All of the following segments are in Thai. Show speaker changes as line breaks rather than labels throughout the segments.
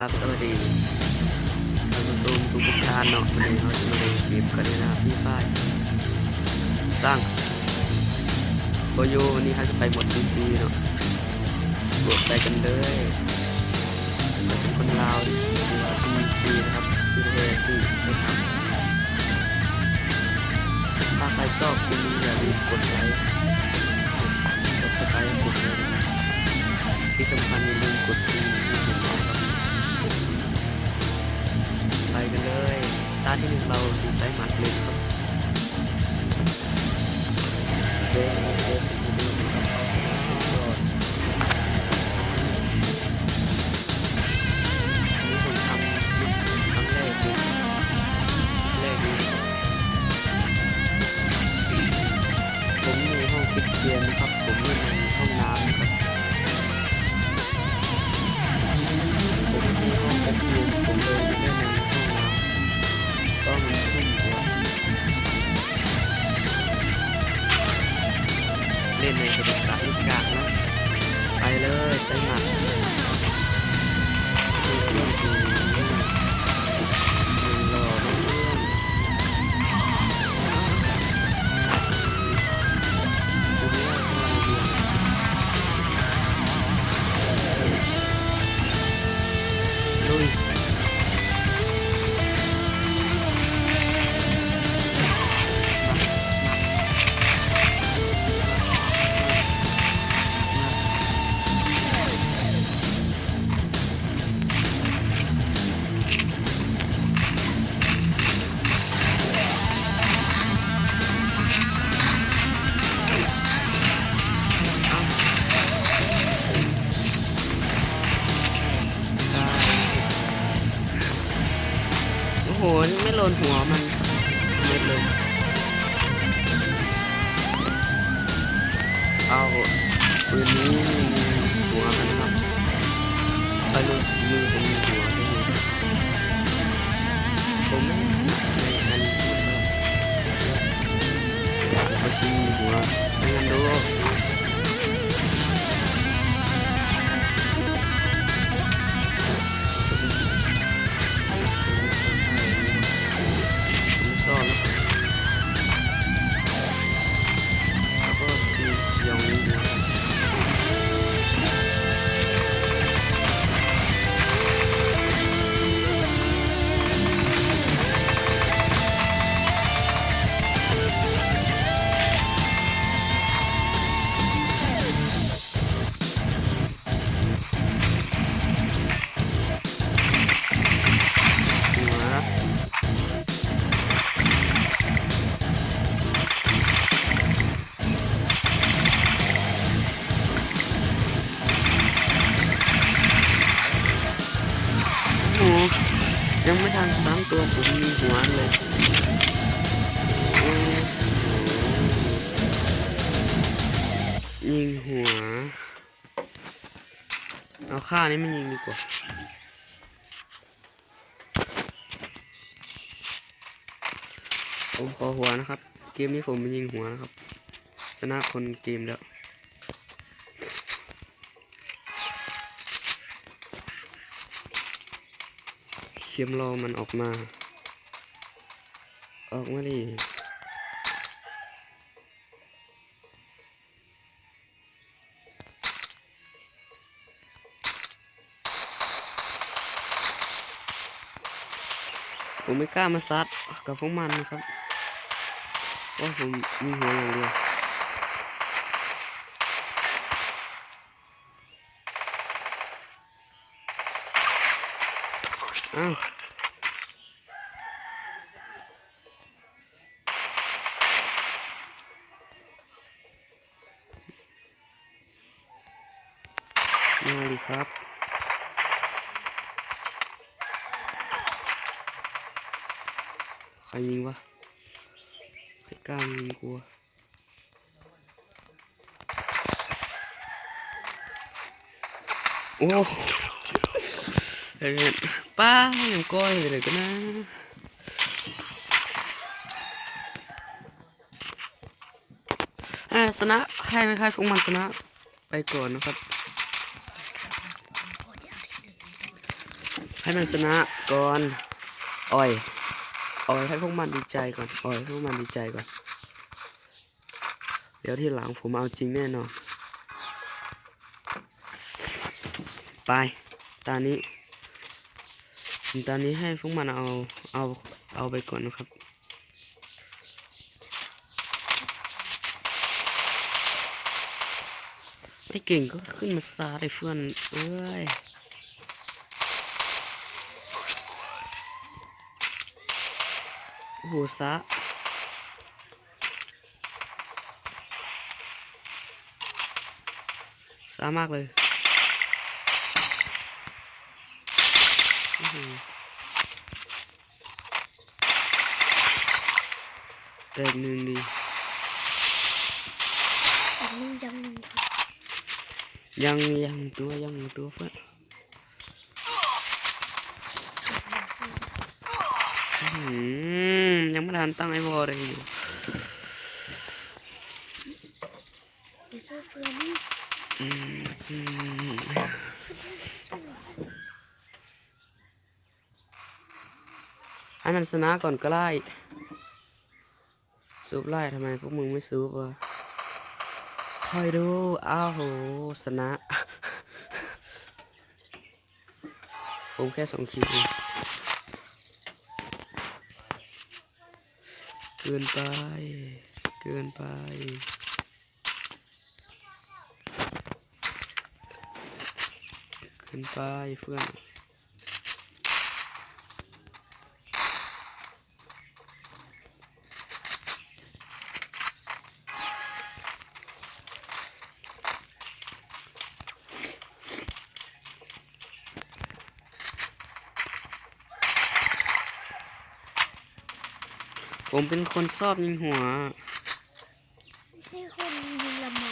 ครับสวัสดีท่านผู้ชมทุกท่านเนาะวันนี้เราจะมาเล่นเกมกันเลยนะครับพี่ฝ้ายสร้างโบโยวันนี้เขาจะไปหมดซีเนาะบวกไปกันเลยเราเป็นคนลาวที่ว่าที่ฟรีนะครับซีเรียสนะครับถ้าใครชอบคลิปนี้อย่าลืมกดไลค์กดซับสไครต์ผมเลยนะครับที่สำคัญอย่าลืมกดกระดิ่งให้ผมด้วยครับไปกันเลยตาที่หนึ่งเราดูไซส์หมัดเลยครับเดินเดินนี่ผมทำคลิปครั้งแรกเลยผมอยู่ห้องปิดเตียนนะครับผมอยู่ในห้องน้ำนะครับผมอยู่ห้องปิดเตียนผมเลยไม่ได้ในห้องน้ำก็มันขึ้นหัวเล่นในบรรยากาศลูกกาเนาะไปเลยใส่หมัดเรื่องคือรอน้องเรื่องดูเรื่องที่เราเรียนลุยโอ้โหไม่โดนหัวมันเม็ดเลยเอาปืนนี้มีหัวมันนะครับไปลงมือผมมีหัวแค่นี้ผมไม่ในอันเขาชี้มีหัวไม่งั้นดูซ่อนแล้วก็มียองนี้หัวโอ้ยังไม่ทันสามตัวผมมีหัวเลยโอ้ยิงหัวเอาฆ่านี่ไม่ยิงดีกว่าผมขอหัวนะครับเกมนี้ผมไม่ยิงหัวนะครับชนะคนเกมแล้วเข็มรอมันออกมาดิผมไม่กล้ามาซัดกับพวกมันนะครับเพราะผมมีหัวอย่างเดียวอ้าวมาดิครับใครยิงวะใครกล้ายิงกูโอ้เห็นป้ายังก้อยเลยกันนะชนะให้พวกมันชนะไปก่อนนะครับ ให้มันชนะก่อนอ่อยให้พวกมันดีใจก่อนอ่อยให้พวกมันดีใจก่อนเดี๋ยวที่หลังผมเอาจริงแน่นอนไปตอนนี้ให้พวกมันเอาไปก่อนนะครับไม่เก่งก็ขึ้นมาซาได้เพื่อนเอ้ยโอ้โหซามากเลยแตกหนึ่งดียังหนึ่งตัวเพื่อนยังไม่ทันตั้งไอ้บอลเลยให้มันชนะก่อนก็ไล่ซูบไล่ทำไมพวกมึงไม่ซูบวะคอยดูอ้าวโหชนะผมแค่2 คิวเกินไปเพื่อนผมเป็นคนชอบยิงหัว
ไม่ใช่คนยิงละมอ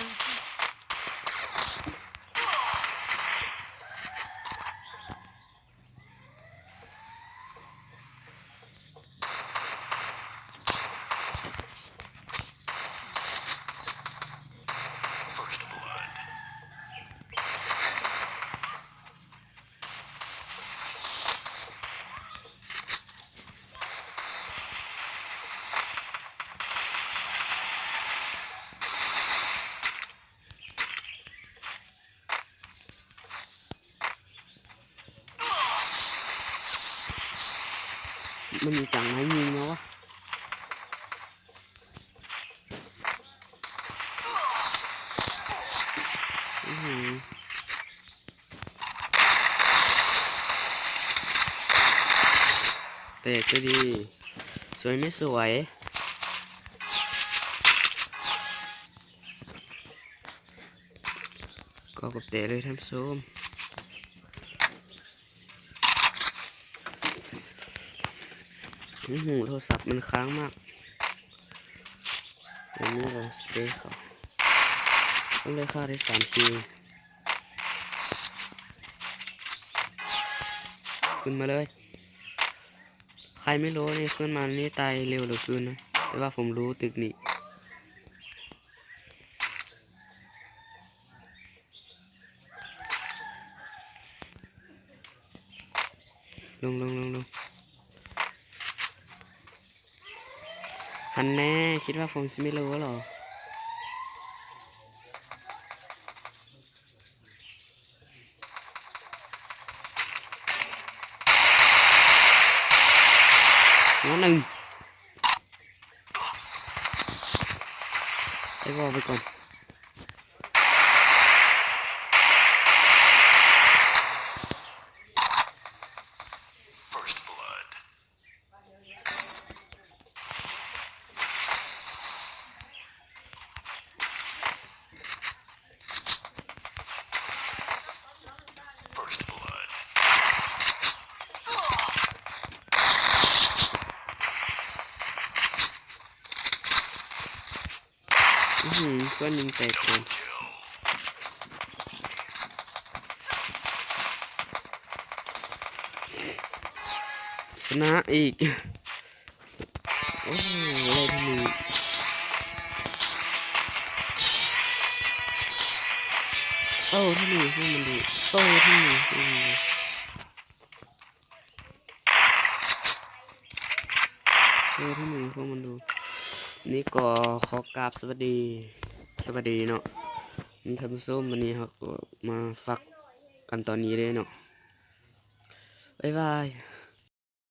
มันมีจังไหนยิงเนาะแตกก็ดีสวยไม่สวยก็กดเตะเลยท่านผู้ชมโทรศัพท์มันค้างมากอันนี้เราสเปรย์เขาต้องได้ค่าได้3 คิวขึ้นมาเลยใครไม่รู้นี่ขึ้นมานี่ตายเร็วเหลือเกินนะแต่ว่าผมรู้ตึกนี้ลงฮันแน่คิดว่าผมจะไม่รู้หรอน้องหนึ่งไอ้บอลไปก่อนเพื่อนยิงแตกเลยชนะอีกโอ้โหอะไรทำไมโซ่ที่นี่ให้มันดูโซ่ที่นี่ ที่หนึ่งพวกมันดู นี่ก็ขอกราบสวัสดีเนาะท่านผู้ชมวันนี้เขาก็มาฟักกันตอนนี้เลยเนาะบ๊ายบาย